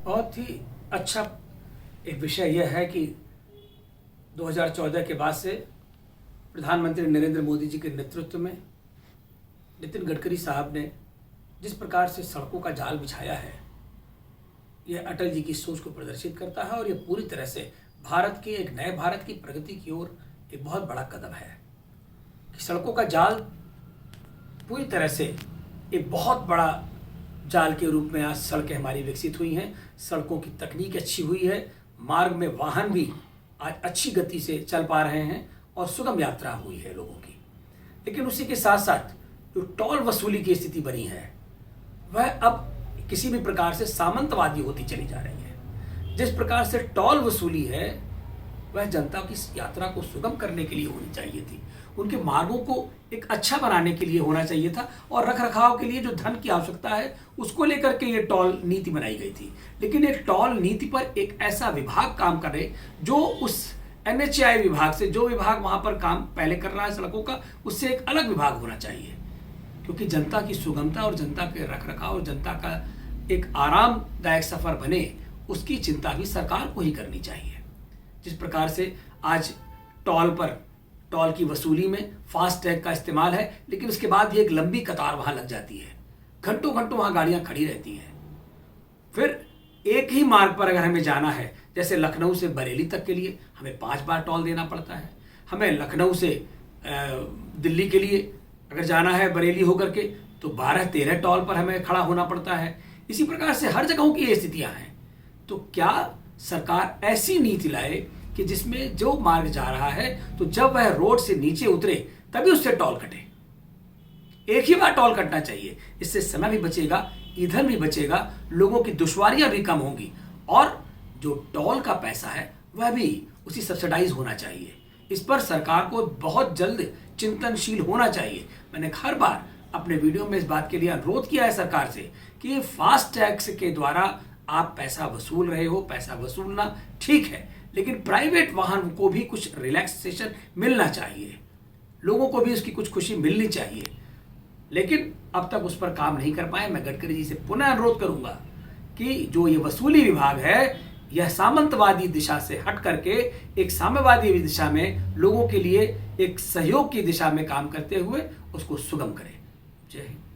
बहुत ही अच्छा एक विषय यह है कि 2014 के बाद से प्रधानमंत्री नरेंद्र मोदी जी के नेतृत्व में नितिन गडकरी साहब ने जिस प्रकार से सड़कों का जाल बिछाया है, यह अटल जी की सोच को प्रदर्शित करता है और यह पूरी तरह से भारत के एक नए भारत की प्रगति की ओर एक बहुत बड़ा कदम है कि सड़कों का जाल पूरी तरह से एक बहुत बड़ा जाल के रूप में आज सड़कें हमारी विकसित हुई हैं। सड़कों की तकनीक अच्छी हुई है, मार्ग में वाहन भी आज अच्छी गति से चल पा रहे हैं और सुगम यात्रा हुई है लोगों की। लेकिन उसी के साथ साथ जो टोल वसूली की स्थिति बनी है वह अब किसी भी प्रकार से सामंतवादी होती चली जा रही है। जिस प्रकार से टोल वसूली है वह जनता की यात्रा को सुगम करने के लिए होनी चाहिए थी, उनके मार्गों को एक अच्छा बनाने के लिए होना चाहिए था और रख रखाव के लिए जो धन की आवश्यकता है उसको लेकर के ये टोल नीति बनाई गई थी। लेकिन एक टोल नीति पर एक ऐसा विभाग काम करे जो उस NHAI विभाग से, जो विभाग वहां पर काम पहले कर रहा है सड़कों का, उससे एक अलग विभाग होना चाहिए, क्योंकि जनता की सुगमता और जनता के रख रखाव और जनता का एक आरामदायक सफर बने उसकी चिंता भी सरकार को ही करनी चाहिए। जिस प्रकार से आज टोल की वसूली में फास्ट टैग का इस्तेमाल है, लेकिन उसके बाद ये एक लंबी कतार वहां लग जाती है, घंटों घंटों वहां गाड़ियां खड़ी रहती हैं। फिर एक ही मार्ग पर अगर हमें जाना है, जैसे लखनऊ से बरेली तक के लिए हमें 5 बार टोल देना पड़ता है। हमें लखनऊ से दिल्ली के लिए अगर जाना है बरेली होकर के तो 12-13 टोल पर हमें खड़ा होना पड़ता है। इसी प्रकार से हर जगहों की ये स्थितियां हैं। तो क्या सरकार ऐसी नीति लाए कि जिसमें जो मार्ग जा रहा है तो जब वह रोड से नीचे उतरे तभी उससे टोल कटे, एक ही बार टोल कटना चाहिए। इससे समय भी बचेगा, ईंधन भी बचेगा, लोगों की दुश्वारियां भी कम होंगी और जो टोल का पैसा है वह भी उसी सब्सिडाइज होना चाहिए। इस पर सरकार को बहुत जल्द चिंतनशील होना चाहिए। मैंने हर बार अपने वीडियो में इस बात के लिए अनुरोध किया है सरकार से कि फास्ट टैक्स के द्वारा आप पैसा वसूल रहे हो, पैसा वसूलना ठीक है, लेकिन प्राइवेट वाहन को भी कुछ रिलैक्सेशन मिलना चाहिए, लोगों को भी उसकी कुछ खुशी मिलनी चाहिए। लेकिन अब तक उस पर काम नहीं कर पाए। मैं गडकरी जी से पुनः अनुरोध करूंगा कि जो ये वसूली विभाग है यह सामंतवादी दिशा से हट करके एक साम्यवादी दिशा में लोगों के लिए एक सहयोग की दिशा में काम करते हुए उसको सुगम करें। जय हिंद।